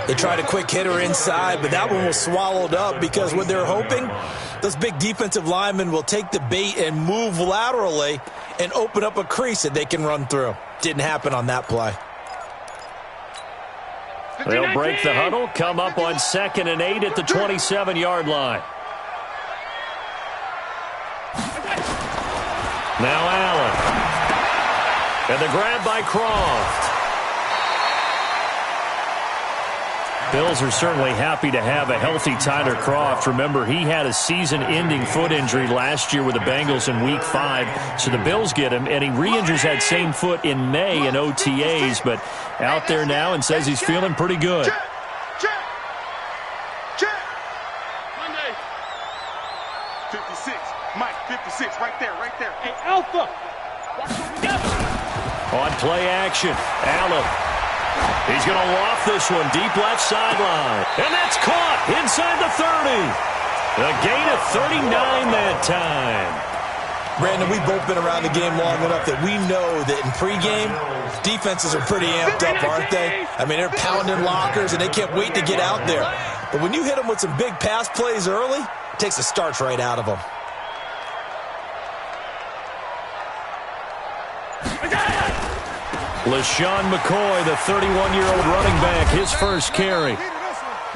They tried a quick hitter inside, but that one was swallowed up because what they're hoping, those big defensive linemen will take the bait and move laterally and open up a crease that they can run through. Didn't happen on that play. They'll break the huddle, come up on 2nd and 8 at the 27-yard line. Now Allen. And the grab by Croft. Bills are certainly happy to have a healthy Tyler Croft. Remember, he had a season-ending foot injury last year with the Bengals in Week 5. So the Bills get him, and he re-injures that same foot in May in OTAs. But out there now and says he's feeling pretty good. Check. Monday. 56. Mike, 56. Right there. Hey, Alpha. On play action, Allen. He's going to loft this one deep left sideline. And that's caught inside the 30. A gain of 39 that time. Brandon, we've both been around the game long enough that we know that in pregame, defenses are pretty amped up, aren't they? I mean, they're pounding lockers, and they can't wait to get out there. But when you hit them with some big pass plays early, it takes the starch right out of them. LaShawn McCoy, the 31-year-old running back, his first carry.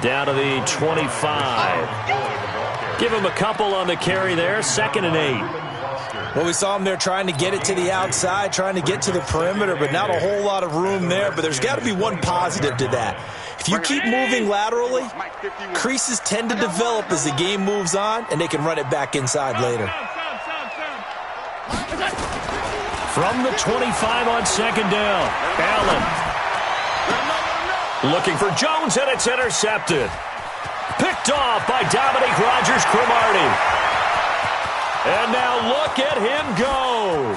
Down to the 25. Give him a couple on the carry there, 2nd and 8. Well, we saw him there trying to get it to the outside, trying to get to the perimeter, but not a whole lot of room there. But there's got to be one positive to that. If you keep moving laterally, creases tend to develop as the game moves on, and they can run it back inside later. From the 25 on 2nd down, Allen. Looking for Jones, and it's intercepted. Picked off by Dominique Rodgers-Cromartie. And now look at him go.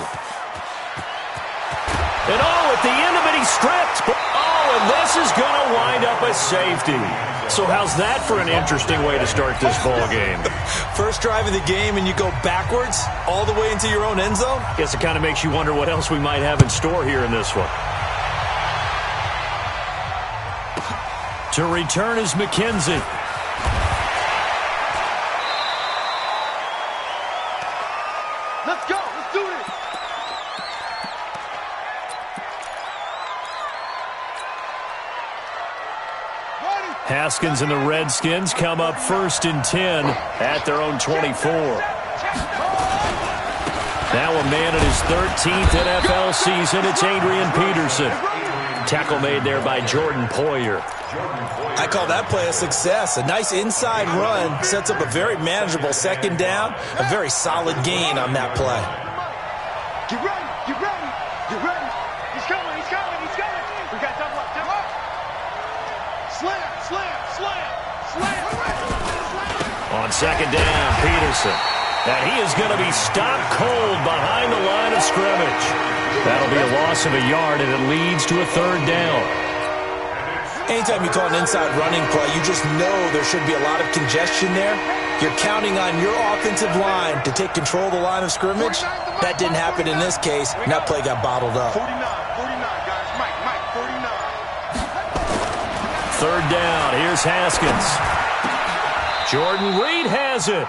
And at the end of it, he stripped. And this is going to wind up a safety. So how's that for an interesting way to start this ball game? First drive of the game, and you go backwards all the way into your own end zone? Guess it kind of makes you wonder what else we might have in store here in this one. To return is McKenzie. Let's go. Let's do this. Haskins and the Redskins come up 1st and 10 at their own 24. Now a man in his 13th NFL season, it's Adrian Peterson. Tackle made there by Jordan Poyer. I call that play a success. A nice inside run sets up a very manageable 2nd down. A very solid gain on that play. Get ready. He's coming. We got double up. Slam. On 2nd down, Peterson. And he is going to be stopped cold behind the line of scrimmage. That'll be a loss of a yard, and it leads to a 3rd down. Anytime you call an inside running play, you just know there should be a lot of congestion there. You're counting on your offensive line to take control of the line of scrimmage. That didn't happen in this case, and that play got bottled up. 49, guys. Mike, 49. 3rd down, here's Haskins. Jordan Reed has it.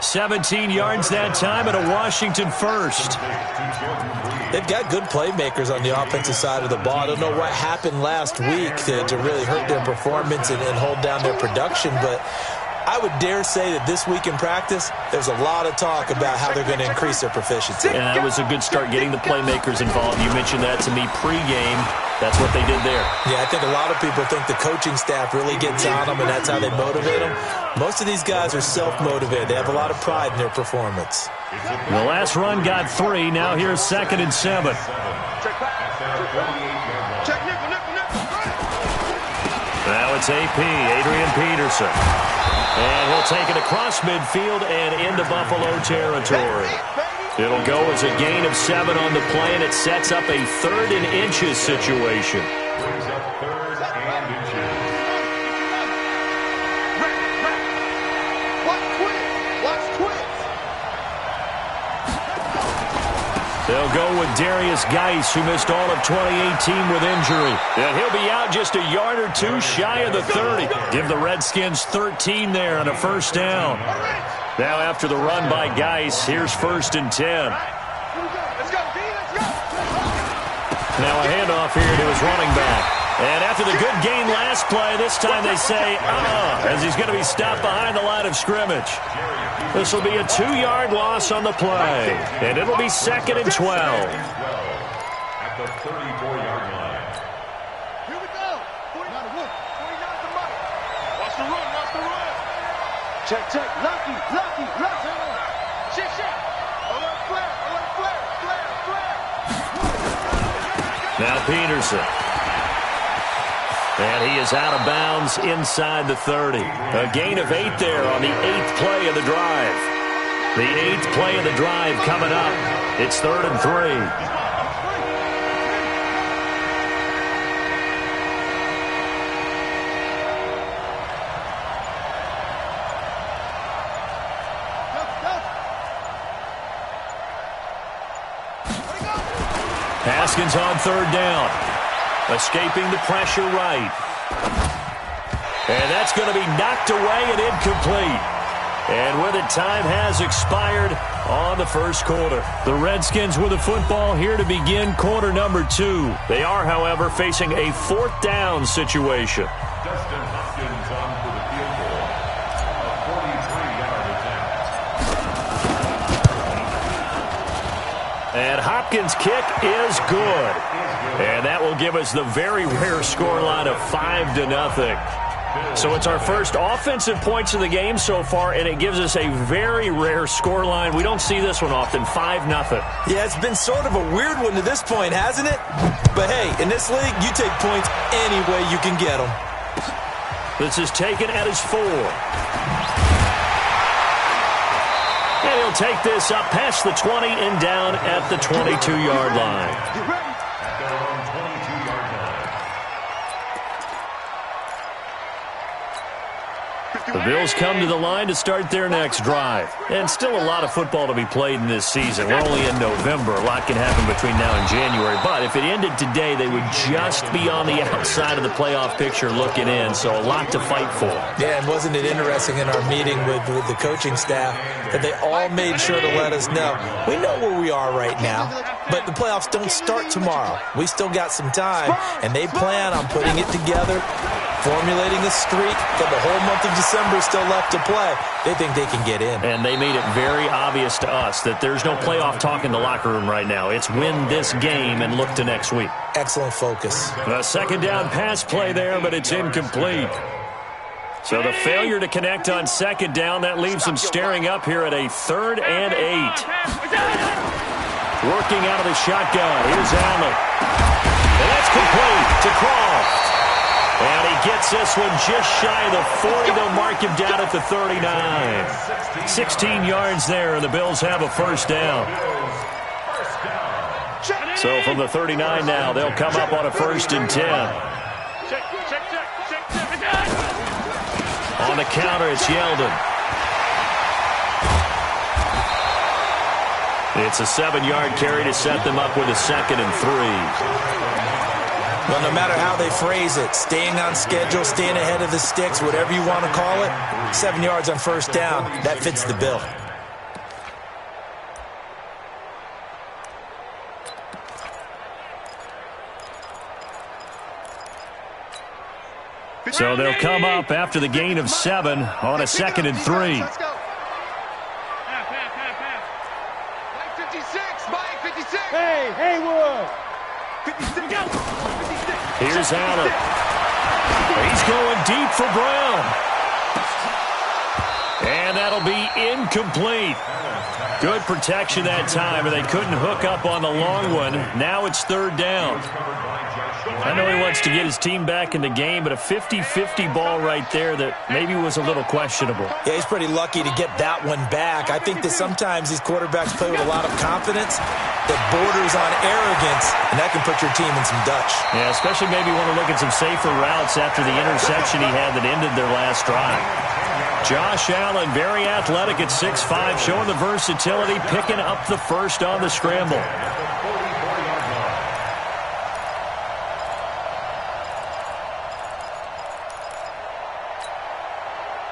17 yards that time and a Washington first. They've got good playmakers on the offensive side of the ball. I don't know what happened last week to really hurt their performance and hold down their production, but I would dare say that this week in practice, there's a lot of talk about how they're going to increase their proficiency. And that was a good start getting the playmakers involved. You mentioned that to me pregame. That's what they did there. Yeah, I think a lot of people think the coaching staff really gets on them, and that's how they motivate them. Most of these guys are self-motivated. They have a lot of pride in their performance. The last run got 3. Now here's 2nd and 7. Now it's AP, Adrian Peterson. And he'll take it across midfield and into Buffalo territory. It'll go as a gain of 7 on the play, and it sets up a 3rd and inches situation. They'll go with Darius Geis, who missed all of 2018 with injury. And he'll be out just a yard or two shy of the 30. Give the Redskins 13 there on a first down. Now after the run by Geis, here's 1st and 10. Let's go, D, let's go. Now a handoff here to his running back. And after the good gain last play, this time they say, as he's going to be stopped behind the line of scrimmage. This will be a 2-yard loss on the play, and it'll be 2nd and 12. At the 34-yard line. Here we go. 49 to Wolf. 49 to Mike. Watch the run, watch the run. Check, check. Lucky. Shit. Alert, flare. Now Peterson. And he is out of bounds inside the 30. A gain of 8 there on the 8th play of the drive. The 8th play of the drive coming up. It's 3rd and 3. Haskins on 3rd down. Escaping the pressure right. And that's going to be knocked away and incomplete. And with it, time has expired on the first quarter. The Redskins with the football here to begin quarter number 2. They are, however, facing a 4th down situation. Dustin Hopkins on for the field goal. A 43-yard attempt. And Hopkins' kick is good. And that will give us the very rare scoreline of 5-0. So it's our first offensive points of the game so far, and it gives us a very rare scoreline. We don't see this one often, 5-0. Yeah, it's been sort of a weird one to this point, hasn't it? But hey, in this league, you take points any way you can get them. This is taken at his 4. And he'll take this up past the 20 and down at the 22-yard line. Get ready. At their own 22-yard line. The Bills come to the line to start their next drive. And still a lot of football to be played in this season. We're only in November. A lot can happen between now and January. But if it ended today, they would just be on the outside of the playoff picture looking in. So a lot to fight for. Yeah, and wasn't it interesting in our meeting with the coaching staff that they all made sure to let us know, we know where we are right now, but the playoffs don't start tomorrow. We still got some time, and they plan on putting it together, formulating a streak that the whole month of December is still left to play. They think they can get in. And they made it very obvious to us that there's no playoff talk in the locker room right now. It's win this game and look to next week. Excellent focus. A 2nd down pass play there, but it's incomplete. So the failure to connect on 2nd down, that leaves them staring up here at a 3rd and 8. Working out of the shotgun. Here's Allen. And that's complete to Croft. And he gets this one just shy of the 40. They'll mark him down at the 39. 16 yards there, and the Bills have a 1st down. So from the 39 now, they'll come up on a 1st and 10. On the counter, it's Yeldon. It's a 7-yard carry to set them up with a 2nd and 3. Well, no matter how they phrase it, staying on schedule, staying ahead of the sticks, whatever you want to call it, 7 yards on 1st down, that fits the bill. So they'll come up after the gain of 7 on a 2nd and 3. Let's go. Mike 56, Mike 56. Hey, Haywood. 56, go. 56. Here's Allen. He's going deep for Brown. And that'll be incomplete. Good protection that time, and they couldn't hook up on the long one. Now it's 3rd down. I know he wants to get his team back in the game, but a 50-50 ball right there that maybe was a little questionable. Yeah, he's pretty lucky to get that one back. I think that sometimes these quarterbacks play with a lot of confidence that borders on arrogance, and that can put your team in some Dutch. Yeah, especially maybe want to look at some safer routes after the interception he had that ended their last drive. Josh Allen, very athletic at 6'5", showing the versatility, picking up the first on the scramble.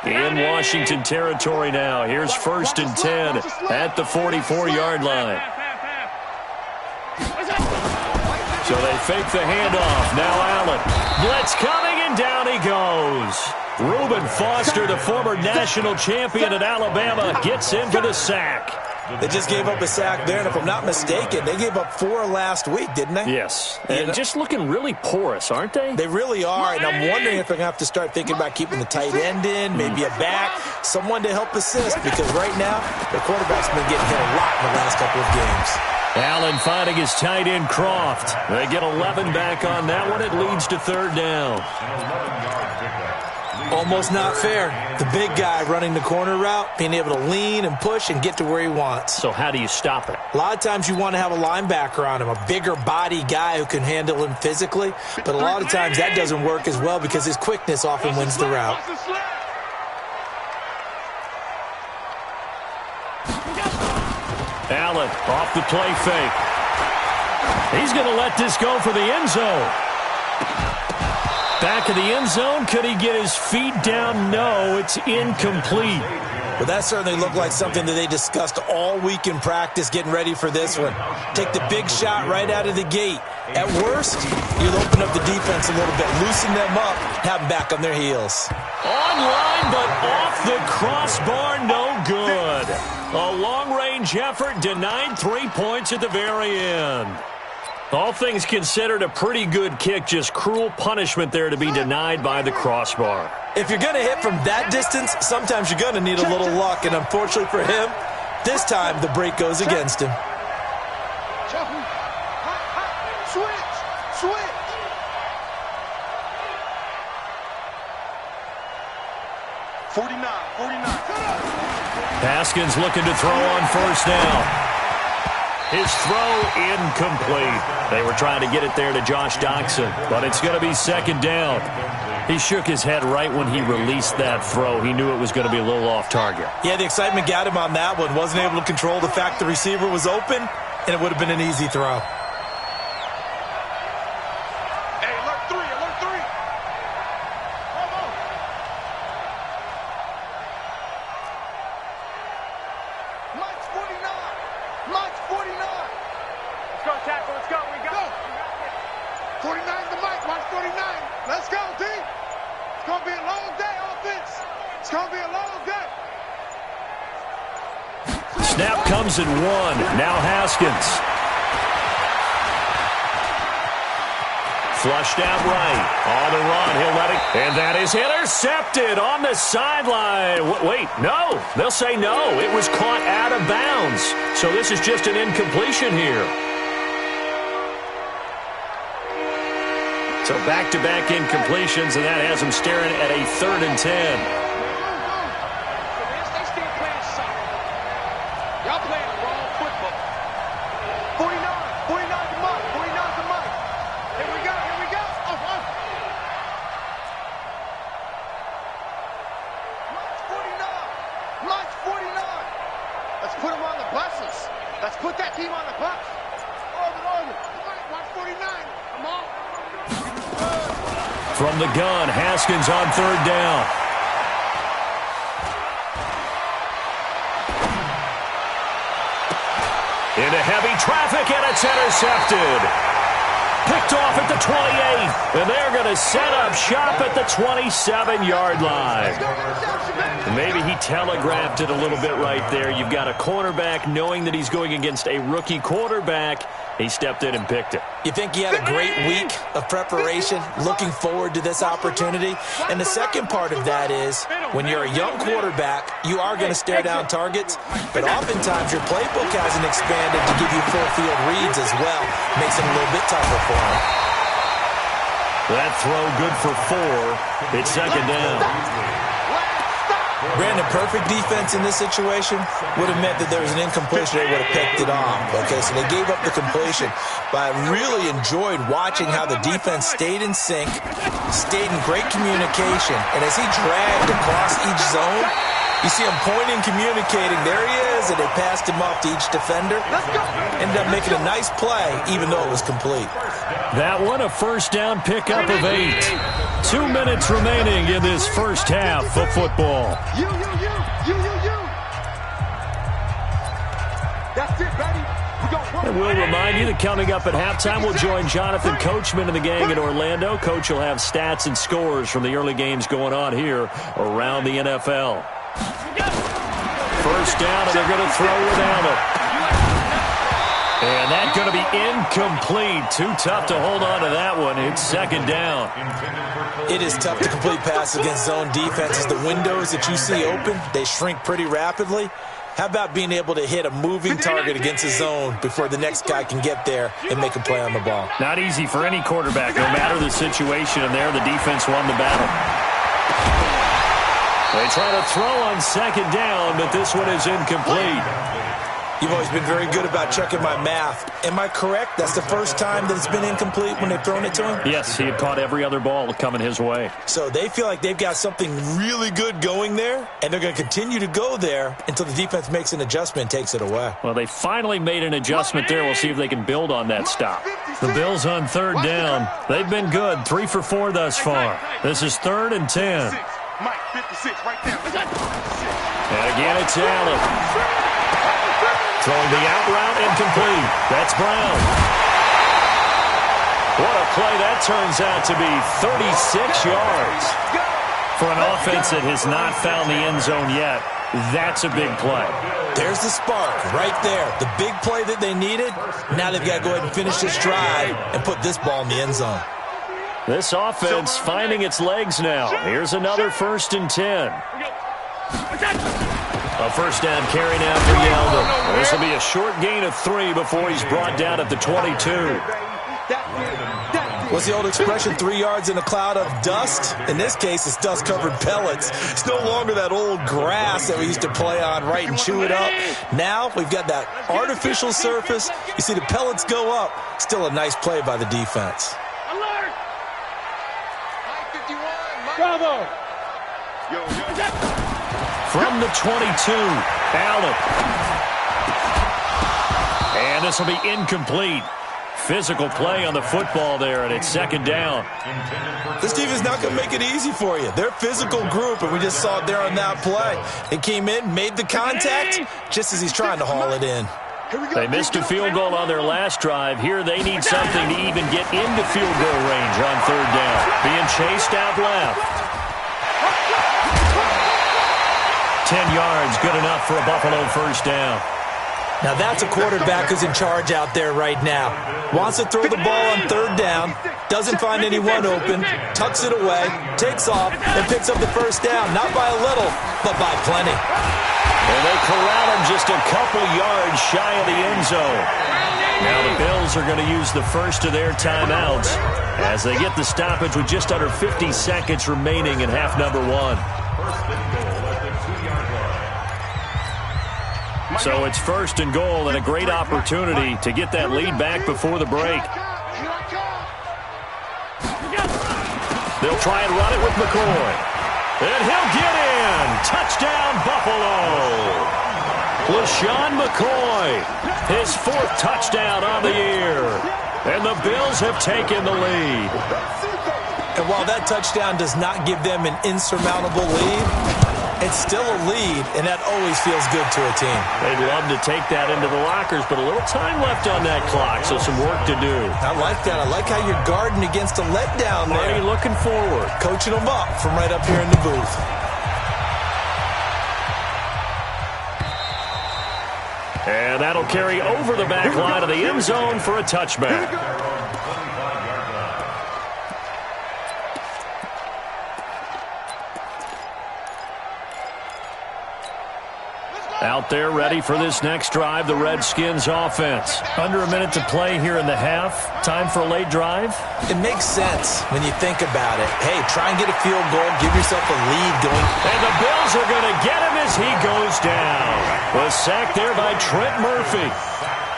In Washington territory now. Here's 1st and 10 at the 44-yard line. So they fake the handoff. Now Allen. Blitz coming, and down he goes. Reuben Foster, the former national champion at Alabama, gets in for the sack. They just gave up a sack there, and if I'm not mistaken, they gave up 4 last week, didn't they? Yes, and just looking really porous, aren't they? They really are, and I'm wondering if they're going to have to start thinking about keeping the tight end in, maybe a back, someone to help assist, because right now, their quarterback's been getting hit a lot in the last couple of games. Allen finding his tight end, Croft. They get 11 back on that one. It leads to 3rd down. Almost not fair. The big guy running the corner route, being able to lean and push and get to where he wants. So how do you stop it? A lot of times you want to have a linebacker on him, a bigger body guy who can handle him physically, but a lot of times that doesn't work as well because his quickness often wins the route. Allen off the play fake. He's going to let this go for the end zone. Back of the end zone. Could he get his feet down? No, it's incomplete. Well, that certainly looked like something that they discussed all week in practice getting ready for this one. Take the big shot right out of the gate. At worst, you'll open up the defense a little bit, loosen them up, have them back on their heels. Online, but off the crossbar, no good. A long-range effort denied 3 points at the very end. All things considered, a pretty good kick, just cruel punishment there to be denied by the crossbar. If you're going to hit from that distance, sometimes you're going to need a little luck, and unfortunately for him, this time the break goes against him. Switch. Haskins looking to throw on 1st down. His throw incomplete. They were trying to get it there to Josh Doxson, but it's going to be 2nd down. He shook his head right when he released that throw. He knew it was going to be a little off target. Yeah, the excitement got him on that one. Wasn't able to control the fact the receiver was open, and it would have been an easy throw. Hey, alert 3. Mike's 49. Let's go, tackle. Let's go. We go. 49's the Mike. Mike's 49. Let's go, D. It's going to be a long day, offense. It's going to be a long day. Snap comes in 1. Now Haskins. Flushed out right. On the run. He'll let it. And that is intercepted on the sideline. Wait, no. They'll say no. It was caught out of bounds. So this is just an incompletion here. So back-to-back incompletions, and that has them staring at a 3rd and 10. They still playing soccer. Y'all playing the wrong football. 49 to Mike. 49 to Mike. Here we go. Mike's 49. Let's put him on the buses. Let's put that team on the bus. Order. Mike's 49. Come on. From the gun, Haskins on 3rd down. Into heavy traffic, and it's intercepted. Picked off at the 28, and they're going to set up shop at the 27-yard line. Maybe he telegraphed it a little bit right there. You've got a cornerback knowing that he's going against a rookie quarterback. He stepped in and picked it. You think he had a great week of preparation, looking forward to this opportunity? And the second part of that is, when you're a young quarterback, you are going to stare down targets, but oftentimes your playbook hasn't expanded to give you full field reads as well. Makes it a little bit tougher for him. That throw good for 4. It's 2nd down. Brandon, perfect defense in this situation would have meant that there was an incompletion. They would have picked it off. Okay, so they gave up the completion. But I really enjoyed watching how the defense stayed in sync, stayed in great communication. And as he dragged across each zone, you see him pointing, communicating. There he is, and they passed him off to each defender. Ended up making a nice play, even though it was complete. That one, a first down pickup of 8. 2 minutes remaining in this first half of football. You. That's it, baby. And we'll remind you that coming up at halftime, we'll join Jonathan Coachman and the gang in Orlando. Coach will have stats and scores from the early games going on here around the NFL. First down, and they're going to throw without it. And that's going to be incomplete. Too tough to hold on to that one. It's second down. It is tough to complete passes against zone defenses. The windows that you see open, they shrink pretty rapidly. How about being able to hit a moving target against a zone before the next guy can get there and make a play on the ball? Not easy for any quarterback, no matter the situation. And there, the defense won the battle. They try to throw on second down, but this one is incomplete. You've always been very good about checking my math. Am I correct? That's the first time that it's been incomplete when they've thrown it to him? Yes, he had caught every other ball coming his way. So they feel like they've got something really good going there, and they're going to continue to go there until the defense makes an adjustment and takes it away. Well, they finally made an adjustment there. We'll see if they can build on that stop. The Bills on third down. They've been good, 3 for 4 thus far. This is 3rd and 10. Mike, 56, right there. And again, it's Allen. Throwing the out route, incomplete. That's Brown. What a play that turns out to be, 36 yards. For an offense that has not found the end zone yet, that's a big play. There's the spark right there. The big play that they needed. Now they've got to go ahead and finish this drive and put this ball in the end zone. This offense finding its legs now. Here's another 1st and 10. A first down carry now for Yeldon. This will be a short gain of 3 before he's brought down at the 22. What's the old expression, 3 yards in a cloud of dust? In this case, it's dust-covered pellets. It's no longer that old grass that we used to play on, right, and chew it up. Now we've got that artificial surface. You see the pellets go up. Still a nice play by the defense. Bravo! From the 22, Allen. And this will be incomplete. Physical play on the football there, and it's second down. This defense is not going to make it easy for you. They're a physical group, and we just saw it there on that play. They came in, made the contact, just as he's trying to haul it in. They missed a field goal on their last drive. Here they need something to even get into field goal range on third down. Being chased out left. 10 yards, good enough for a Buffalo first down. Now that's a quarterback who's in charge out there right now. Wants to throw the ball on third down, doesn't find anyone open, tucks it away, takes off, and picks up the first down. Not by a little, but by plenty. And they corral him just a couple yards shy of the end zone. Now the Bills are going to use the first of their timeouts as they get the stoppage with just under 50 seconds remaining in half number 1. So it's 1st and goal and a great opportunity to get that lead back before the break. They'll try and run it with McCoy. And he'll get in. Touchdown, Buffalo. LaShawn McCoy, his 4th touchdown on the year. And the Bills have taken the lead. And while that touchdown does not give them an insurmountable lead, it's still a lead, and that always feels good to a team. They'd love to take that into the lockers, but a little time left on that clock, so some work to do. I like that. I like how you're guarding against a letdown there. Already looking forward. Coaching them up from right up here in the booth. And that'll carry over the back line of the end zone for a touchback. Out there ready for this next drive, the Redskins offense. Under a minute to play here in the half. Time for a late drive? It makes sense when you think about it. Hey, try and get a field goal, give yourself a lead going. And the Bills are going to get him as he goes down. Was sacked there by Trent Murphy.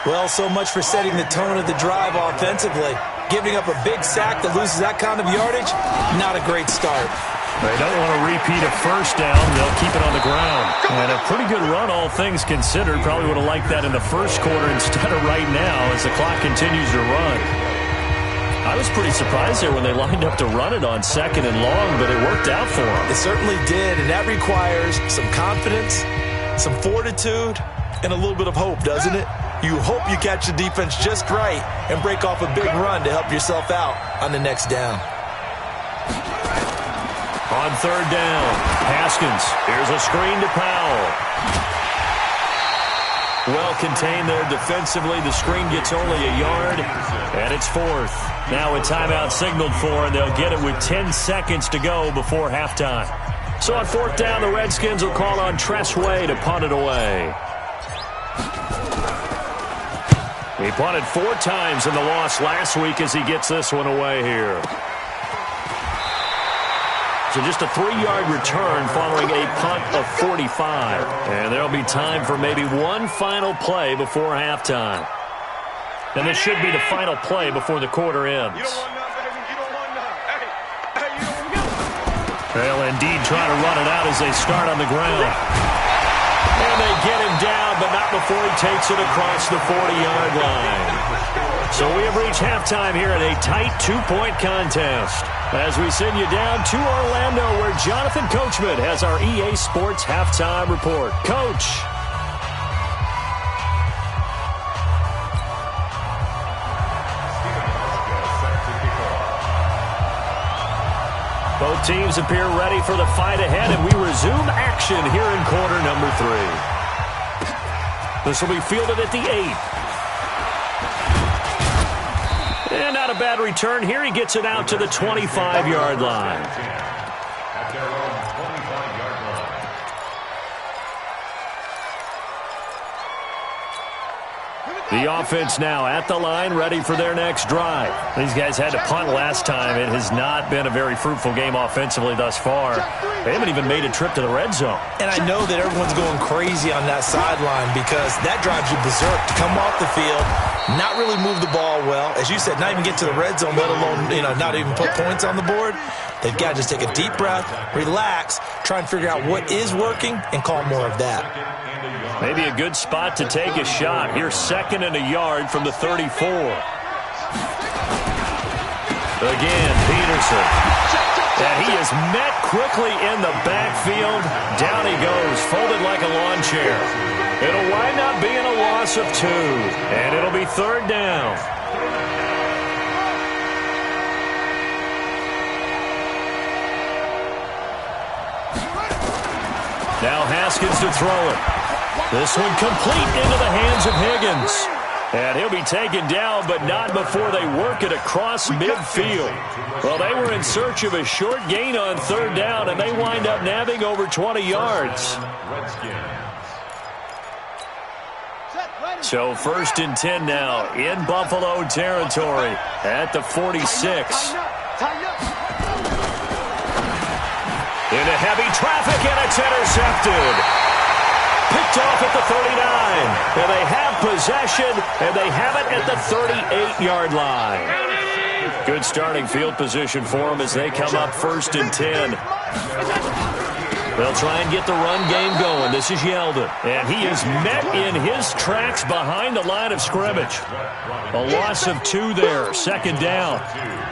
Well, so much for setting the tone of the drive offensively. Giving up a big sack that loses that kind of yardage, not a great start. They don't want to repeat a first down. They'll keep it on the ground. And a pretty good run, all things considered. Probably would have liked that in the first quarter instead of right now as the clock continues to run. I was pretty surprised there when they lined up to run it on 2nd and long, but it worked out for them. It certainly did, and that requires some confidence, some fortitude, and a little bit of hope, doesn't it? You hope you catch the defense just right and break off a big run to help yourself out on the next down. On 3rd down, Haskins. Here's a screen to Powell. Well contained there defensively. The screen gets only a yard, and it's 4th. Now a timeout signaled for, and they'll get it with 10 seconds to go before halftime. So on 4th down, the Redskins will call on Tress Way to punt it away. He punted 4 times in the loss last week as he gets this one away here. So just a 3-yard return following a punt of 45. And there'll be time for maybe one final play before halftime. And this should be the final play before the quarter ends. They'll indeed try to run it out as they start on the ground. And they get him down, but not before he takes it across the 40-yard line. So we have reached halftime here in a tight 2-point contest. As we send you down to Orlando, where Jonathan Coachman has our EA Sports Halftime Report. Coach. Both teams appear ready for the fight ahead, and we resume action here in quarter number 3. This will be fielded at the 8. And not a bad return here. He gets it out to the 25-yard line. At their own 25-yard line. The offense now at the line, ready for their next drive. These guys had to punt last time. It has not been a very fruitful game offensively thus far. They haven't even made a trip to the red zone. And I know that everyone's going crazy on that sideline because that drives you berserk to come off the field, not really move the ball well. As you said, not even get to the red zone, let alone, not even put points on the board. They've got to just take a deep breath, relax, try and figure out what is working, and call more of that. Maybe a good spot to take a shot. Here's 2nd and a yard from the 34. Again, Peterson. And he is met quickly in the backfield. Down he goes, folded like a lawn chair. It'll wind up being a loss of 2. And it'll be 3rd down. Now Haskins to throw it. This one complete into the hands of Higgins. And he'll be taken down, but not before they work it across midfield. Well, they were in search of a short gain on 3rd down, and they wind up nabbing over 20 yards. So 1st and 10 now in Buffalo territory at the 46. Into heavy traffic, and it's intercepted. Picked off at the 39. And they have possession, and they have it at the 38-yard line. Good starting field position for them as they come up 1st and 10. They'll try and get the run game going. This is Yeldon. And he is met in his tracks behind the line of scrimmage. A loss of 2 there, 2nd down.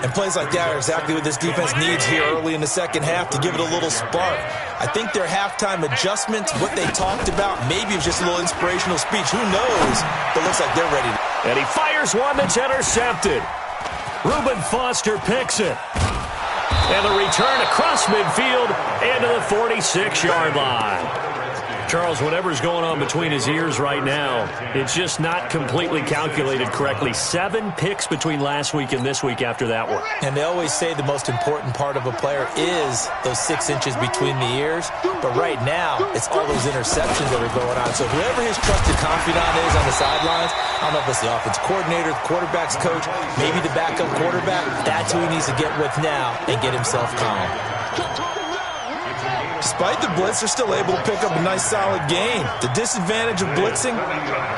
And plays like that are exactly what this defense needs here early in the second half to give it a little spark. I think their halftime adjustments, what they talked about, maybe it was just a little inspirational speech. Who knows? But looks like they're ready. And he fires one that's intercepted. Reuben Foster picks it. And the return across midfield into the 46-yard line. Charles, whatever's going on between his ears right now, it's just not completely calculated correctly. 7 picks between last week and this week after that one. And they always say the most important part of a player is those 6 inches between the ears. But right now, it's all those interceptions that are going on. So whoever his trusted confidant is on the sidelines, I don't know if it's the offense coordinator, the quarterback's coach, maybe the backup quarterback, that's who he needs to get with now and get himself calm. Despite the blitz, they're still able to pick up a nice, solid gain. The disadvantage of blitzing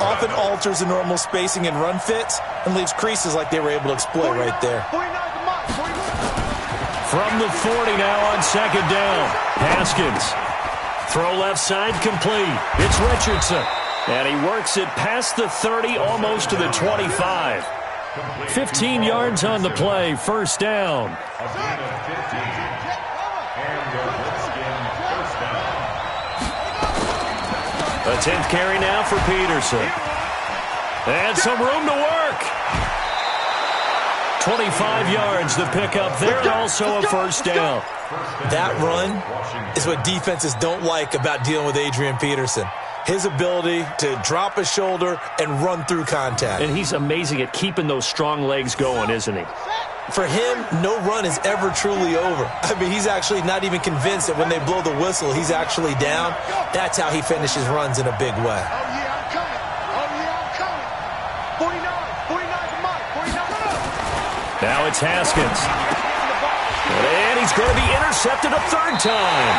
often alters the normal spacing and run fits and leaves creases like they were able to exploit right there. From the 40 now on second down. Haskins. Throw left side complete. It's Richardson. And he works it past the 30, almost to the 25. 15 yards on the play, first down. A 10th carry now for Peterson. And some room to work. 25 yards the pickup there, and also a first down. That run is what defenses don't like about dealing with Adrian Peterson. His ability to drop a shoulder and run through contact. And he's amazing at keeping those strong legs going, isn't he? For him, no run is ever truly over. I mean, he's actually not even convinced that when they blow the whistle, he's actually down. That's how he finishes runs in a big way. Oh, yeah, I'm coming. Oh, yeah, I'm coming. 49 to Mike. 49. Now it's Haskins. And he's going to be intercepted a third time.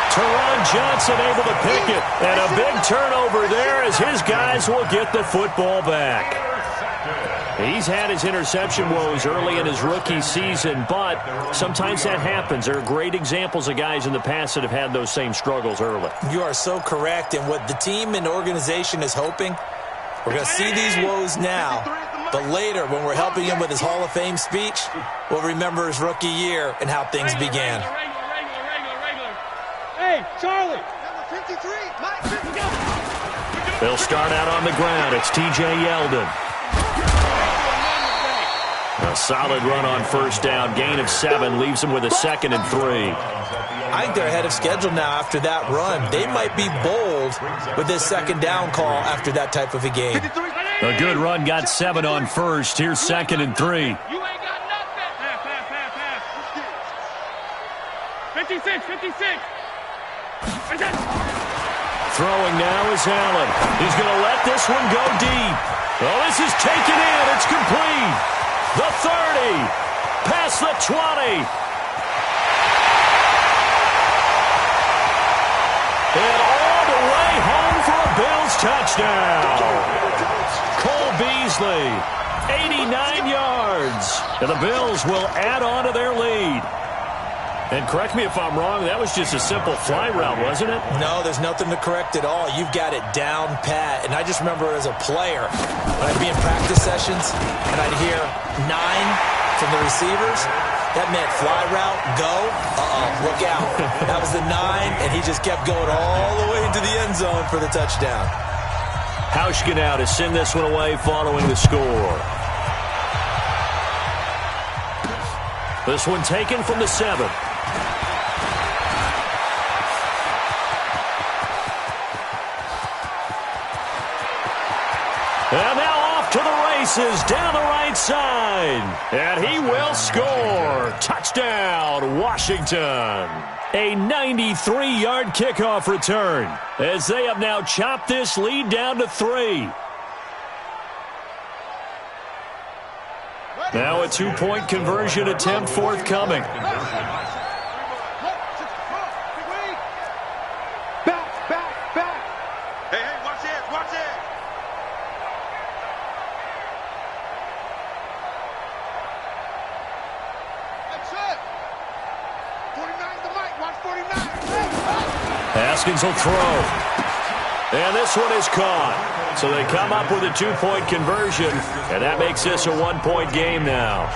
Teron Johnson able to pick it. And a big turnover there as his guys will get the football back. He's had his interception woes early in his rookie season, but sometimes that happens. There are great examples of guys in the past that have had those same struggles early. You are so correct. And what the team and organization is hoping, we're going to see these woes now, but later when we're helping him with his Hall of Fame speech, we'll remember his rookie year and how things began. Hey, Charlie. Number 53, Mike. They'll start out on the ground. It's T.J. Yeldon. A solid run on first down. Gain of 7 leaves them with a 2nd and 3. I think they're ahead of schedule now after that run. They might be bold with this second down call after that type of a game. A good run got 7 on first. Here's 2nd and 3. You ain't got nothing. Pass. 56. Throwing now is Allen. He's going to let this one go deep. Oh, this is taken in. It's complete. The 30. Past the 20. And all the way home for a Bills touchdown. Cole Beasley, 89 yards. And the Bills will add on to their lead. And correct me if I'm wrong, that was just a simple fly route, wasn't it? No, there's nothing to correct at all. You've got it down pat. And I just remember as a player, when I'd be in practice sessions and I'd hear 9 from the receivers, that meant fly route, go, look out. That was the 9, and he just kept going all the way into the end zone for the touchdown. Hauschka now to send this one away following the score. This one taken from the 7. And now off to the races down the right side. And he will score. Touchdown, Washington. A 93-yard kickoff return as they have now chopped this lead down to 3. Now a 2-point conversion attempt forthcoming. Back. Hey, watch it. That's it. 49 to Mike. Watch 49. Haskins will throw. And this one is caught. So they come up with a 2-point conversion, and that makes this a 1-point game now.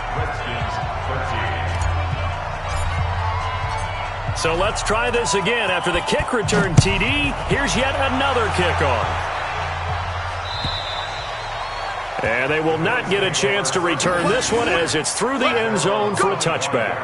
So let's try this again. After the kick return TD, here's yet another kickoff. And they will not get a chance to return this one as it's through the end zone for a touchback.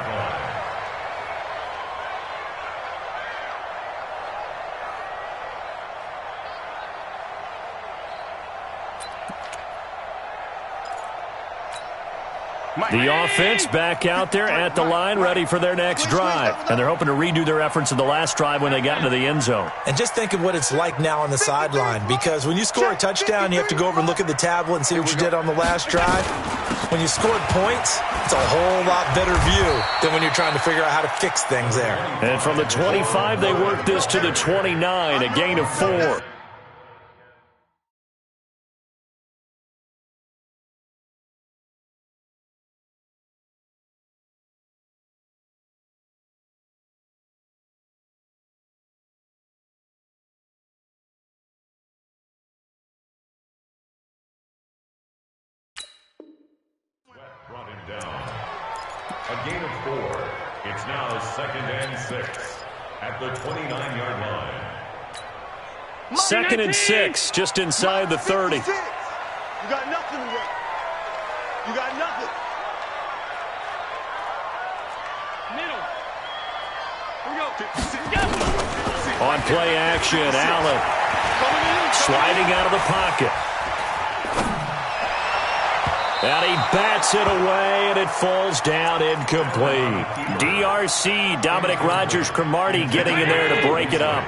The offense back out there at the line, ready for their next drive. And they're hoping to redo their efforts in the last drive when they got into the end zone. And just think of what it's like now on the sideline, because when you score a touchdown, you have to go over and look at the tablet and see what you did on the last drive. When you scored points, it's a whole lot better view than when you're trying to figure out how to fix things there. And from the 25, they work this to the 29, a gain of 4. Brought him down. A gain of 4. It's now 2nd and 6 at the 29-yard line. 2nd and 6, just inside the 30. You got nothing to run. You got nothing. Middle. Here we go. On play action, Allen sliding out of the pocket. And he bats it away, and it falls down incomplete. DRC, Dominic Rodgers-Cromartie getting in there to break it up.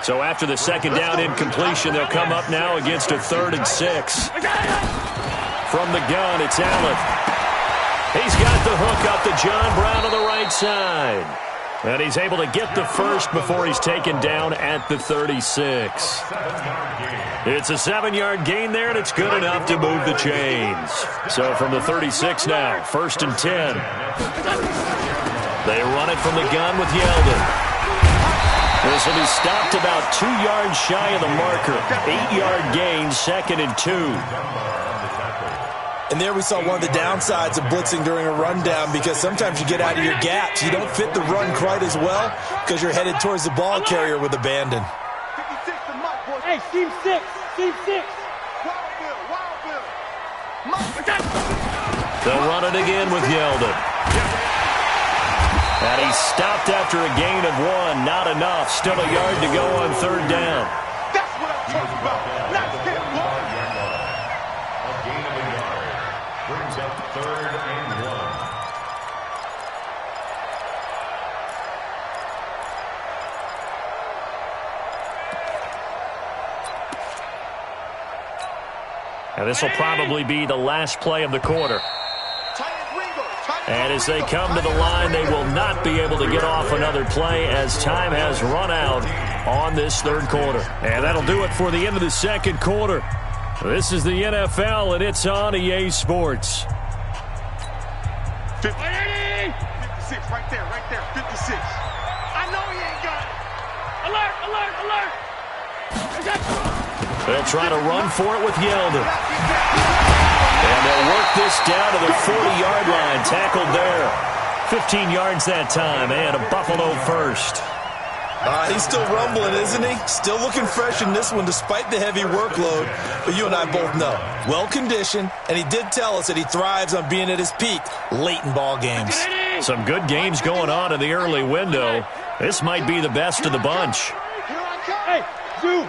So after the second down incompletion, they'll come up now against a 3rd and 6. From the gun, it's Allen. He's got the hook up to John Brown on the right side. And he's able to get the first before he's taken down at the 36. It's a 7-yard gain there, and it's good enough to move the chains. So from the 36 now, 1st and 10. They run it from the gun with Yeldon. This will be stopped about 2 yards shy of the marker. 8-yard gain, 2nd and 2. And there we saw one of the downsides of blitzing during a rundown, because sometimes you get out of your gaps. You don't fit the run quite as well because you're headed towards the ball carrier with abandon. Hey, team 6. Team 6. They'll run it again with Yeldon. And he's stopped after a gain of 1. Not enough. Still a yard to go on 3rd down. That's what I'm talking about. Not hit one. A gain of a yard brings up 3rd and 1. And this will probably be the last play of the quarter. And as they come to the line, they will not be able to get off another play as time has run out on this 3rd quarter. And that'll do it for the end of the 2nd quarter. This is the NFL, and it's on EA Sports. 56, right there, 56. I know he ain't got it. Alert, alert, alert. They'll try to run for it with Yeldon. And they'll work this down to the 40-yard line. Tackled there. 15 yards that time, and a Buffalo first. He's still rumbling, isn't he? Still looking fresh in this one despite the heavy workload. But you and I both know, well-conditioned, and he did tell us that he thrives on being at his peak late in ball games. Some good games going on in the early window. This might be the best of the bunch. Hey, Zoo.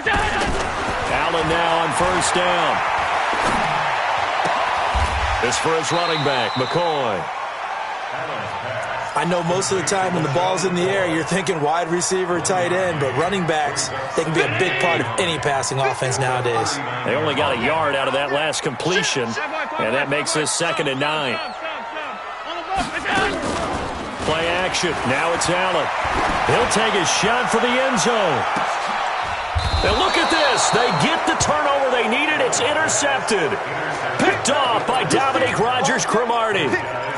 Allen now on 1st down. This for his running back, McCoy. I know most of the time when the ball's in the air, you're thinking wide receiver, tight end, but running backs, they can be a big part of any passing offense nowadays. They only got a yard out of that last completion, and that makes this 2nd and 9. Play action. Now it's Allen. He'll take a shot for the end zone. And look at this. They get the turnover they needed. It's intercepted. Picked off by Dominic Rodgers-Cromartie.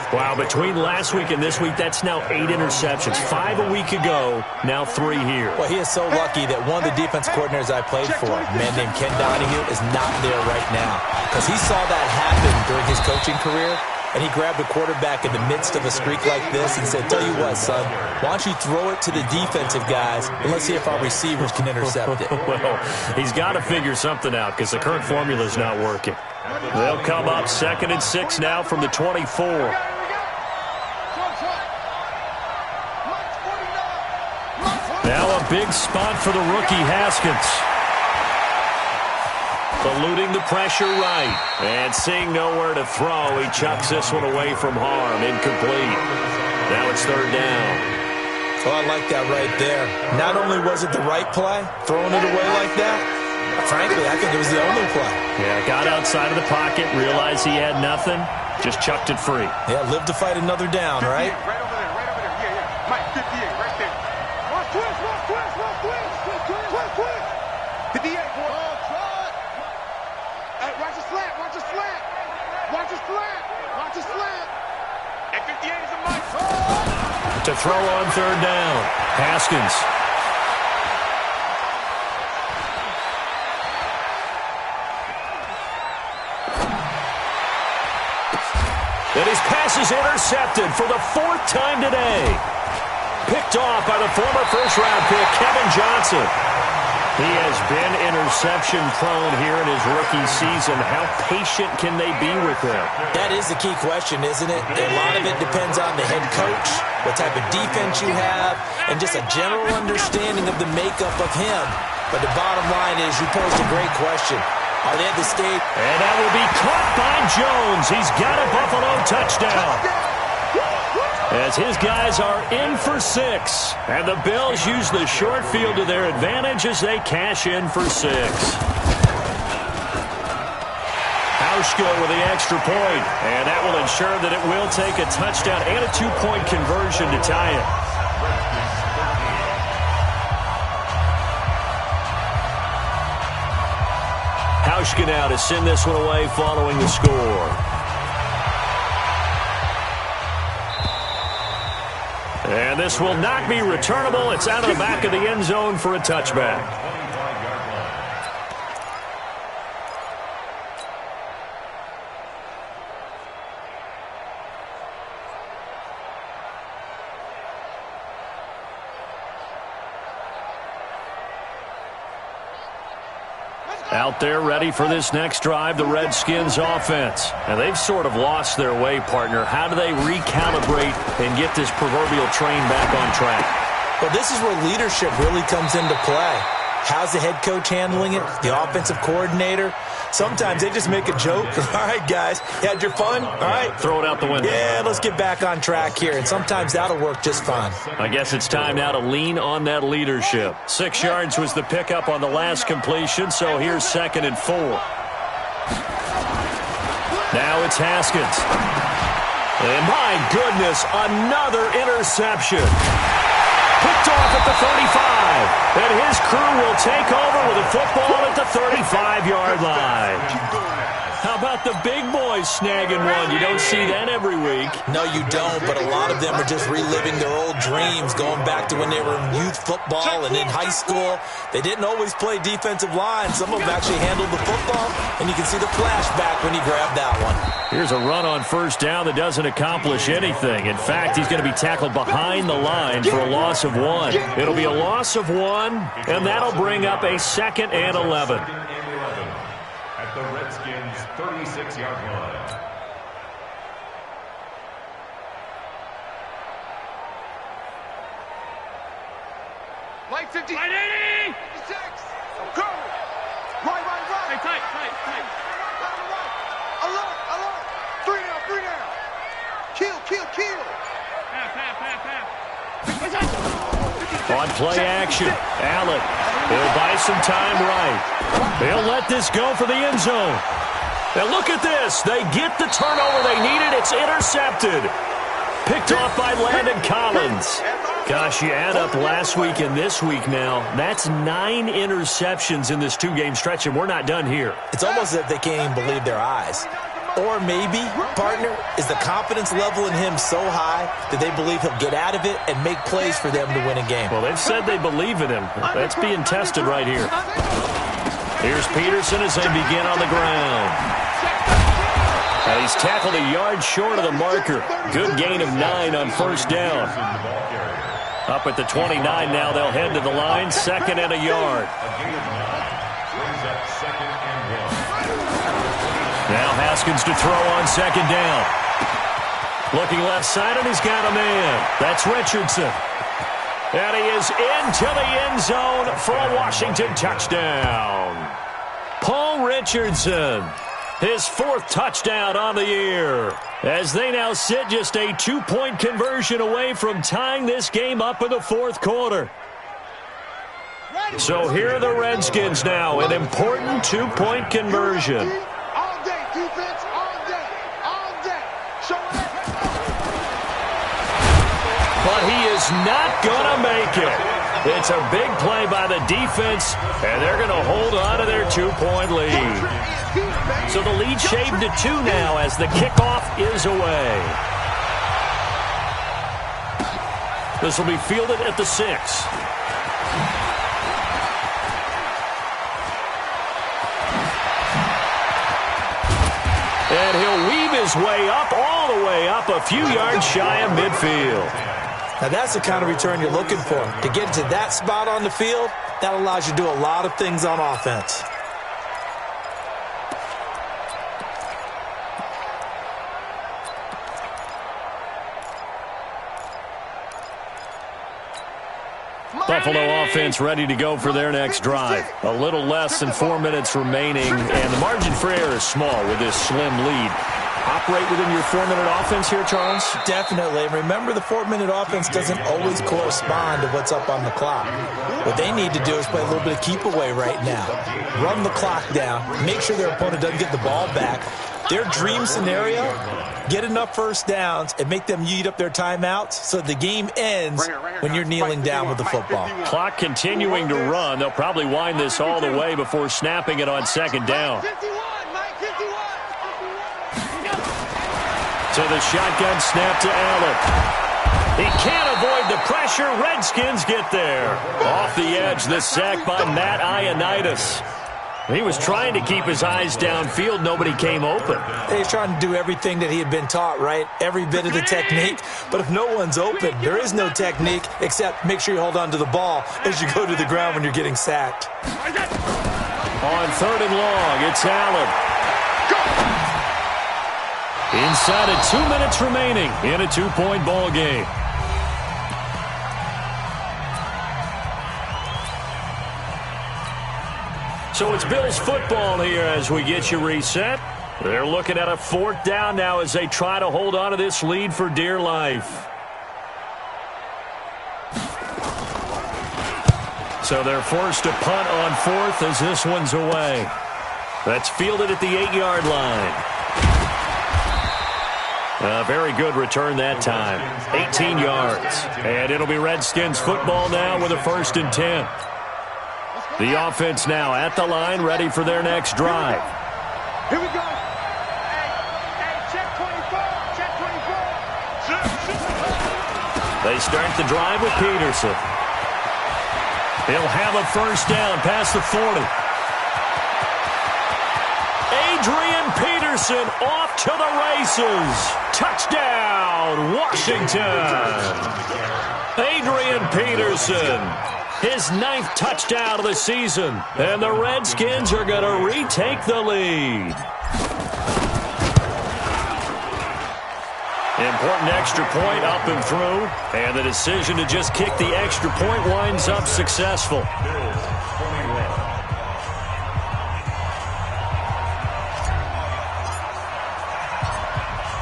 Wow, between last week and this week, that's now 8 interceptions. 5 a week ago, now 3 here. Well, he is so lucky that one of the defense coordinators I played for, a man named Ken Donahue, is not there right now. Because he saw that happen during his coaching career, and he grabbed the quarterback in the midst of a streak like this and said, tell you what, son, why don't you throw it to the defensive guys, and let's see if our receivers can intercept it. Well, he's got to figure something out because the current formula is not working. They'll come up 2nd and 6 now from the 24. Now a big spot for the rookie Haskins. Eluding the pressure right. And seeing nowhere to throw, he chucks this one away from harm. Incomplete. Now it's third down. Oh, I like that right there. Not only was it the right play, throwing it away like that, frankly, I think it was the only play. Yeah, got outside of the pocket, realized he had nothing, just chucked it free. Yeah, live to fight another down, right? Right over there, right over there. Yeah, yeah. Mike, 58, right there. Watch twist, watch twist, watch twist. Twist, twist. 58, boy. Oh, try it. Hey, watch the slant, watch the slant. Watch the slant, watch the slant. And 58 is a Mike. To throw on third down, Haskins. And his pass is intercepted for the fourth time today. Picked off by the former first-round pick, Kevin Johnson. He has been interception-prone here in his rookie season. How patient can they be with him? That is the key question, isn't it? A lot of it depends on the head coach, what type of defense you have, and just a general understanding of the makeup of him. But the bottom line is, you posed a great question. Are they at the stage? And that will be caught by Jones. He's got a Buffalo touchdown. As his guys are in for 6. And the Bills use the short field to their advantage as they cash in for 6. Hauschka with the extra point. And that will ensure that it will take a touchdown and a 2-point conversion to tie it. Hauschka now to send this one away following the score. And this will not be returnable. It's out of the back of the end zone for a touchback. Out there ready for this next drive, the Redskins offense. And they've sort of lost their way, partner. How do they recalibrate and get this proverbial train back on track? Well, this is where leadership really comes into play. How's the head coach handling it? The offensive coordinator? Sometimes they just make a joke. All right, guys, you had your fun? All right. Throw it out the window. Yeah, let's get back on track here. And sometimes that'll work just fine. I guess it's time now to lean on that leadership. 6 yards was the pickup on the last completion, so here's 2nd and 4. Now it's Haskins. And my goodness, another interception. Picked off at the 35. And his crew will take over with a football at the 35-yard line. How about the big boys snagging one? You don't see that every week. No, you don't, but a lot of them are just reliving their old dreams, going back to when they were in youth football and in high school. They didn't always play defensive line. Some of them actually handled the football, and you can see the flashback when he grabbed that one. Here's a run on first down that doesn't accomplish anything. In fact, he's going to be tackled behind the line for a loss of 1. It'll be a loss of 1, and that'll bring up a 2nd and 11. At the Redskins' 36-yard line. Light 50. Light 80. 56. Go. Right. Hey, tight. Right. Alert. 3 down. Kill. On play action, Allen. He'll buy some time right. They'll let this go for the end zone. Now look at this. They get the turnover they needed. It's intercepted. Picked off by Landon Collins. Gosh, you add up last week and this week now. That's 9 interceptions in this 2-game stretch, and we're not done here. It's almost as if they can't even believe their eyes. Or maybe, partner, is the confidence level in him so high that they believe he'll get out of it and make plays for them to win a game. Well, they've said they believe in him. That's being tested right here. Here's Peterson as they begin on the ground. Now he's tackled a yard short of the marker. Good gain of 9 on first down. Up at the 29 now, they'll head to the line, 2nd and a yard. Now Haskins to throw on 2nd down. Looking left side, and he's got a man. That's Richardson. And he is into the end zone for a Washington touchdown. Paul Richardson, his 4th touchdown on the year, as they now sit just a 2-point conversion away from tying this game up in the 4th quarter. So here are the Redskins now, an important 2-point conversion. All day, defense, all day, all day. But he is not going to make it. It's a big play by the defense, and they're going to hold on to their 2-point lead. So the lead shaved to 2 now as the kickoff is away. This will be fielded at the 6. And he'll weave his way up, all the way up, a few yards shy of midfield. Now, that's the kind of return you're looking for. To get to that spot on the field, that allows you to do a lot of things on offense. Buffalo offense ready to go for their next drive. A little less than 4 minutes remaining, and the margin for error is small with this slim lead. Operate within your 4-minute offense here, Charles? Definitely. Remember, the 4-minute offense doesn't always correspond to what's up on the clock. What they need to do is play a little bit of keep away right now. Run the clock down. Make sure their opponent doesn't get the ball back. Their dream scenario, get enough first downs and make them eat up their timeouts so the game ends when you're kneeling down with the football. Clock continuing to run. They'll probably wind this all the way before snapping it on 2nd down. To the shotgun snap to Allen. He can't avoid the pressure. Redskins get there. Off the edge, the sack by Matt Ioannidis. He was trying to keep his eyes downfield. Nobody came open. He's trying to do everything that he had been taught, right? Every bit of the technique. But if no one's open, there is no technique except make sure you hold on to the ball as you go to the ground when you're getting sacked. On 3rd and long, it's Allen. Inside of 2 minutes remaining in a 2-point ball game. So it's Bills football here as we get you reset. They're looking at a 4th down now as they try to hold on to this lead for dear life. So they're forced to punt on 4th as this one's away. That's fielded at the 8-yard line. A very good return that time. 18 yards. And it'll be Redskins football now with a 1st and 10. The offense now at the line, ready for their next drive. Here we go. Hey, check 24. Check 24. They start the drive with Peterson. He'll have a 1st down past the 40. Adrian Peterson off to the races. Touchdown, Washington. Adrian Peterson, his 9th touchdown of the season. And the Redskins are going to retake the lead. Important extra point up and through. And the decision to just kick the extra point winds up successful.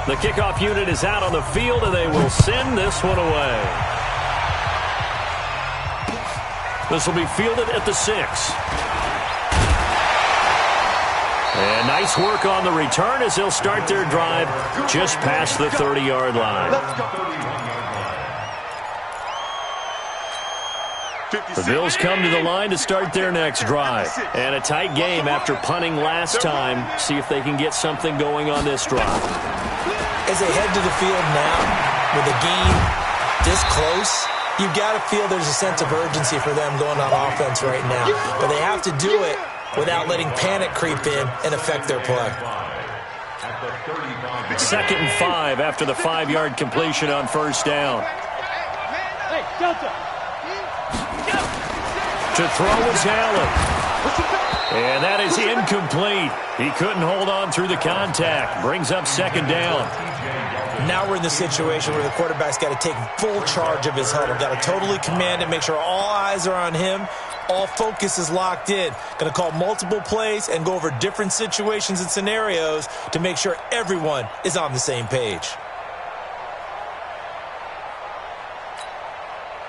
The kickoff unit is out on the field, and they will send this one away. This will be fielded at the 6. And nice work on the return as they'll start their drive just past the 30-yard line. The Bills come to the line to start their next drive. And a tight game after punting last time. See if they can get something going on this drive. As they head to the field now, with the game this close, you've got to feel there's a sense of urgency for them going on offense right now. But they have to do it without letting panic creep in and affect their play. 2nd and 5 after the 5-yard completion on 1st down. To throw is Allen. And that is incomplete. He couldn't hold on through the contact. Brings up 2nd down. Now we're in the situation where the quarterback's got to take full charge of his huddle. Got to totally command it, make sure all eyes are on him, All focus is locked in. Going to call multiple plays and go over different situations and scenarios to make sure everyone is on the same page.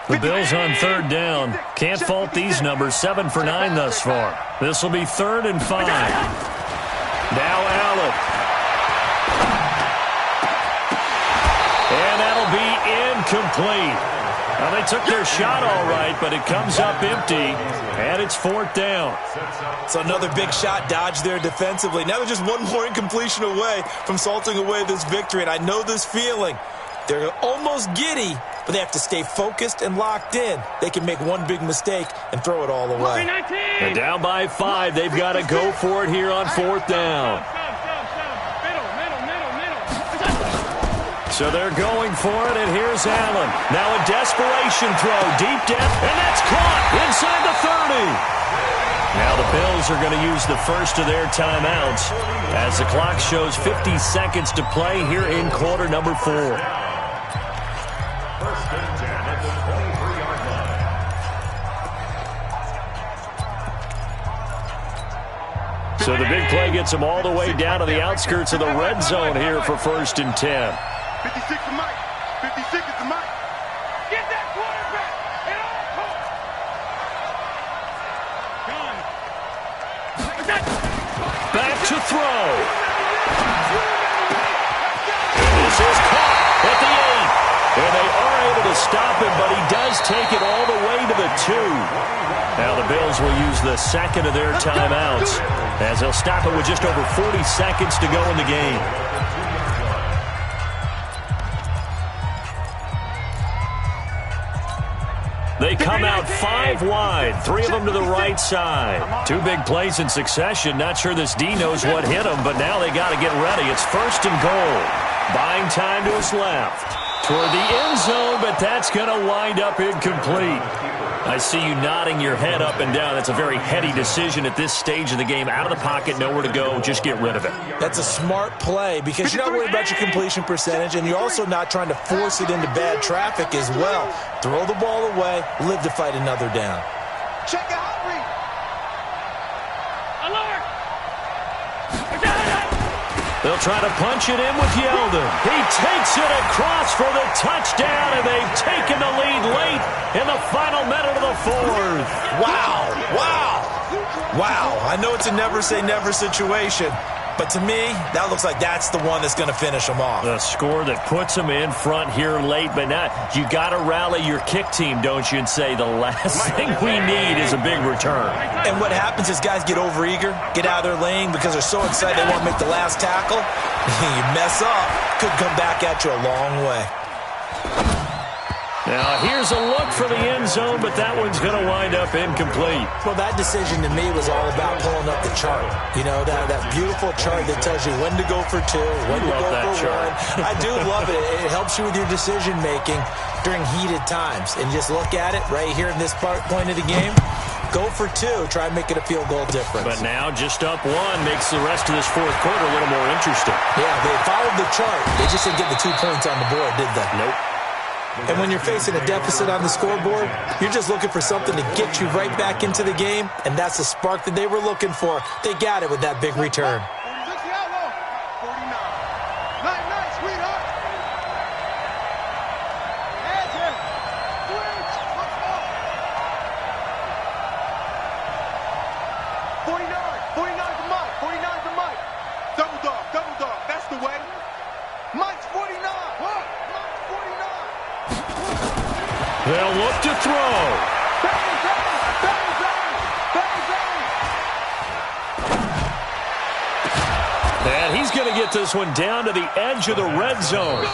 The Bills on 3rd down. Can't fault these numbers. 7 for 9 thus far. This will be 3rd and 5. Now Allen. And that'll be incomplete. Now, they took their shot all right, but it comes up empty, and it's 4th down. So another big shot dodged there defensively. Now they're just one more incompletion away from salting away this victory, and I know this feeling. They're almost giddy, but they have to stay focused and locked in. They can make one big mistake and throw it all away. And down by 5. They've got to go for it here on 4th down. So they're going for it, and here's Allen. Now a desperation throw, deep depth, and that's caught inside the 30. Now the Bills are going to use the first of their timeouts as the clock shows 50 seconds to play here in quarter number 4. First and 10 at the 23-yard line. So the big play gets them all the way down to the outskirts of the red zone here for 1st and 10. 56 to Mike. 56 is to Mike. Get that quarterback at all costs. Back to throw. This is caught at the 8. And they are able to stop him, but he does take it all the way to the 2. Now the Bills will use the second of their timeouts as they'll stop it with just over 40 seconds to go in the game. They come out 5 wide, 3 of them to the right side. 2 big plays in succession. Not sure this D knows what hit them, but now they got to get ready. It's 1st and goal. Buying time to his left. Toward the end zone, but that's going to wind up incomplete. I see you nodding your head up and down. That's a very heady decision at this stage of the game. Out of the pocket, nowhere to go. Just get rid of it. That's a smart play because you're not worried about your completion percentage, and you're also not trying to force it into bad traffic as well. Throw the ball away, live to fight another down. Check out read. Alert! They'll try to punch it in with Yeldon. He takes it across for the touchdown, and they've taken the lead late in the final minute of the 4th. Wow, wow, wow. I know it's a never-say-never situation, but to me, that looks like that's the one that's going to finish them off. The score that puts them in front here late, but now you got to rally your kick team, don't you, and say the last thing we need is a big return. And what happens is guys get overeager, get out of their lane because they're so excited they want to make the last tackle. You mess up, could come back at you a long way. Now, here's a look for the end zone, but that one's going to wind up incomplete. Well, that decision to me was all about pulling up the chart. You know, that beautiful chart that tells you when to go for 2, when to go for 1. I do love it. It helps you with your decision-making during heated times. And just look at it right here in this point of the game. Go for 2. Try and make it a field goal difference. But now just up 1 makes the rest of this 4th quarter a little more interesting. Yeah, they followed the chart. They just didn't get the 2 points on the board, did they? Nope. And when you're facing a deficit on the scoreboard, you're just looking for something to get you right back into the game, and that's the spark that they were looking for. They got it with that big return. 49 to Mike. 49 to Mike. Double dog. That's the way. Mike's 49. What? Mike's 49. They'll look to throw. Bang, bang, bang, bang, bang, bang. And he's going to get this one down to the edge of the red zone.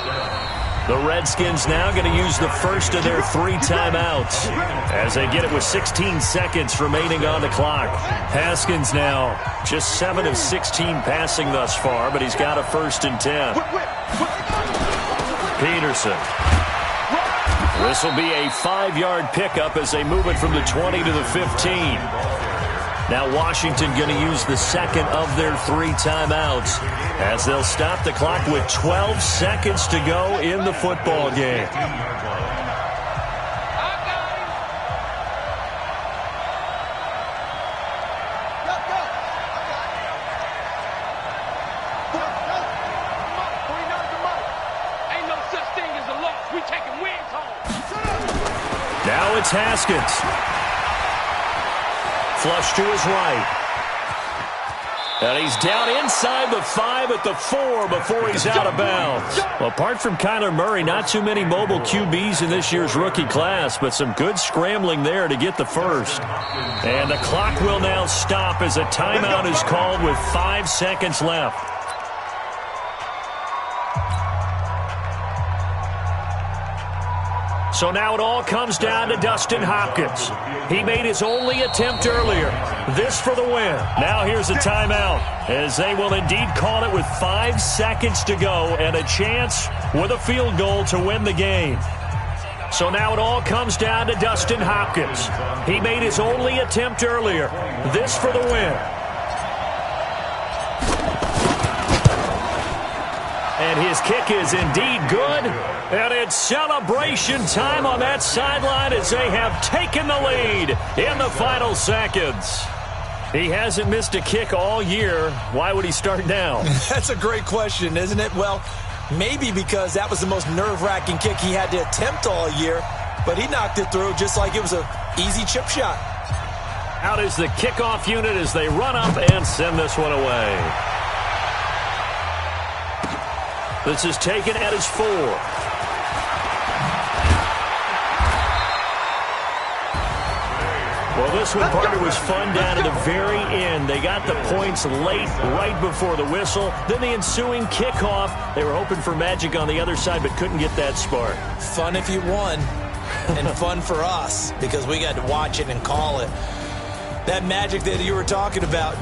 The Redskins now going to use the first of their 3 timeouts as they get it with 16 seconds remaining on the clock. Haskins now just 7 of 16 passing thus far, but he's got a 1st and 10. Peterson. This will be a 5-yard pickup as they move it from the 20 to the 15. Now Washington going to use the second of their 3 timeouts as they'll stop the clock with 12 seconds to go in the football game. Now it's Haskins. Flush to his right. And he's down inside the 5 at the 4 before he's out of bounds. Well, apart from Kyler Murray, not too many mobile QBs in this year's rookie class, but some good scrambling there to get the first. And the clock will now stop as a timeout is called with 5 seconds left. So now it all comes down to Dustin Hopkins. He made his only attempt earlier. This for the win. Now here's a timeout, as they will indeed call it with 5 seconds to go and a chance with a field goal to win the game. So now it all comes down to Dustin Hopkins. He made his only attempt earlier. This for the win. And his kick is indeed good. And it's celebration time on that sideline as they have taken the lead in the final seconds. He hasn't missed a kick all year. Why would he start now? That's a great question, isn't it? Well, maybe because that was the most nerve-wracking kick he had to attempt all year, but he knocked it through just like it was an easy chip shot. Out is the kickoff unit as they run up and send this one away. This is taken at his 4. Well, this one, partner, was fun down to the very end. They got the points late, right before the whistle. Then the ensuing kickoff. They were hoping for magic on the other side, but couldn't get that spark. Fun if you won, and fun for us, because we got to watch it and call it. That magic that you were talking about,